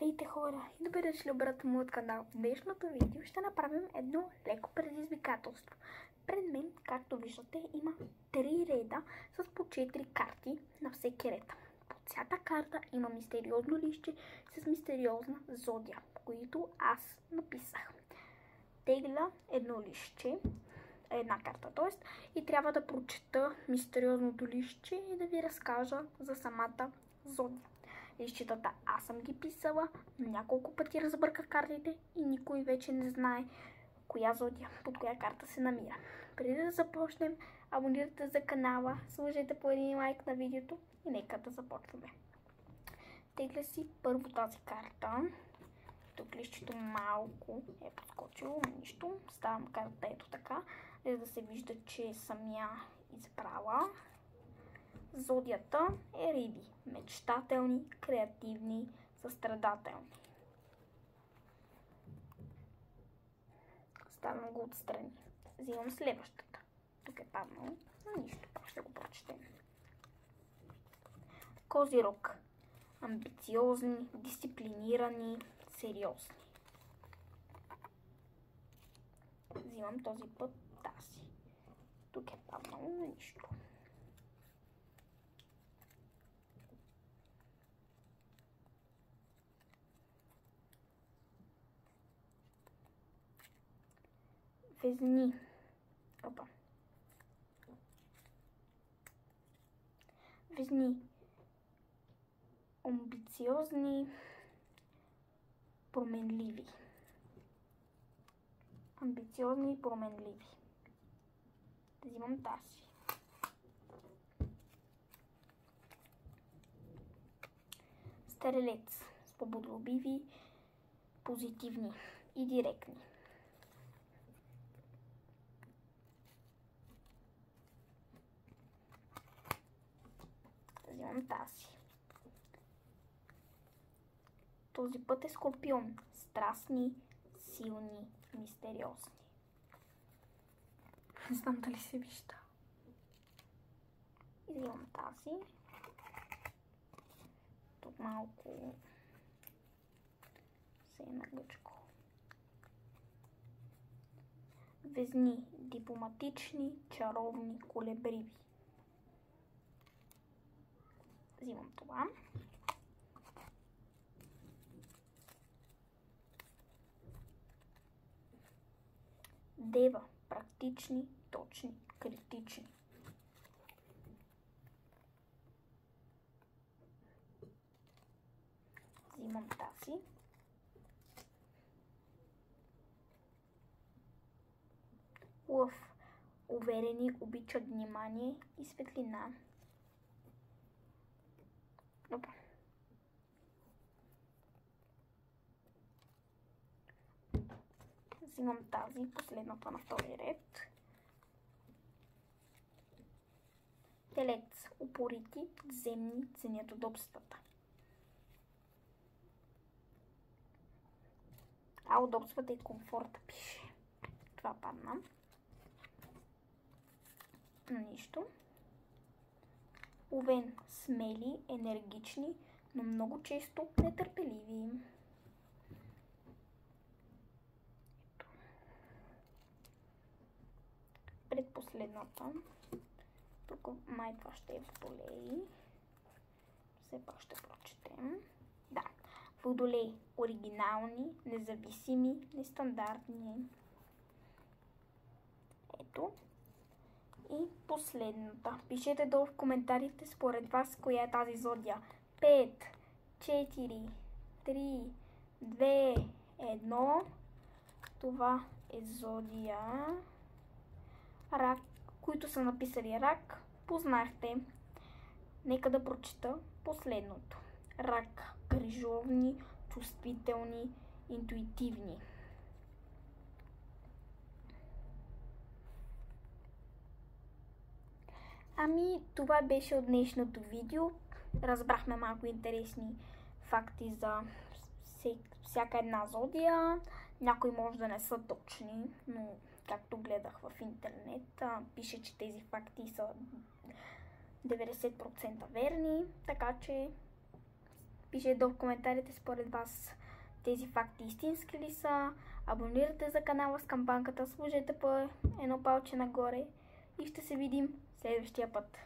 Здравейте хора и добре дошли обратно моят канал. В днешното видео ще направим едно леко предизвикателство. Пред мен, както виждате, има 3 реда с по 4 карти на всеки ред. Под всяка карта има мистериозно лище с мистериозна зодия, които аз написах. Тегля едно лище, една карта, т.е. и трябва да прочета мистериозното лище и да ви разкажа за самата зодия. Лищетата аз съм ги писала, но няколко пъти разбърках картите и никой вече не знае коя зодия под коя карта се намира. Преди да започнем, абонирайте за канала, сложете по един лайк на видеото и нека да започваме. Тегля си първо тази карта. Тук лището малко е подскочило, но нищо. Ставам карта ето така, за да се вижда, че съм я избрала. Зодията е риби. Мечтателни, креативни, състрадателни. Ставам го отстрани. Взимам следващата. Тук е паднало, но нищо, пак ще го прочетем. Козирог. Амбициозни, дисциплинирани, сериозни. Взимам този път тази. Тук е паднало, но нищо. Везни. Опа. Везни. Амбициозни, променливи. Амбициозни и променливи. Взимам тази. Стрелец. Свободолюбиви, позитивни и директни. Взимам тази. Този път е Скорпион. Страстни, силни, мистериозни. Не знам дали се вижда. И взимам тази. Тук малко се е нагъчко. Везни. Дипломатични, чаровни, колебриви. Взимам това. Дева. Практични, точни, критични. Взимам тази. Лъв. Уверени, обичат внимание и светлина. Опа. Взимам тази, последната на втори ред. Телец. Упорити, земни, ценят удобствата. А удобствата и комфорта пише. Това падна. Нищо. Овен. Смели, енергични, но много често нетърпеливи. Предпоследната. Тук май това ще е Водолей. Все пак ще прочетем. Да. Водолей. Оригинални, независими, нестандартни. Ето. И последната. Пишете долу в коментарите според вас коя е тази зодия. 5, 4, 3, 2, 1. Това е зодия Рак, които са написали Рак. Познахте. Нека да прочета последното. Рак. Грижовни, чувствителни, интуитивни. Ами, това беше от днешното видео. Разбрахме малко интересни факти за всяка една зодия. Някои може да не са точни, но както гледах в интернет, пише, че тези факти са 90% верни, така че Пишете долу в коментарите според вас тези факти истински ли са. Абонирайте за канала с камбанката, сложете по едно палче нагоре и ще се видим следващия път.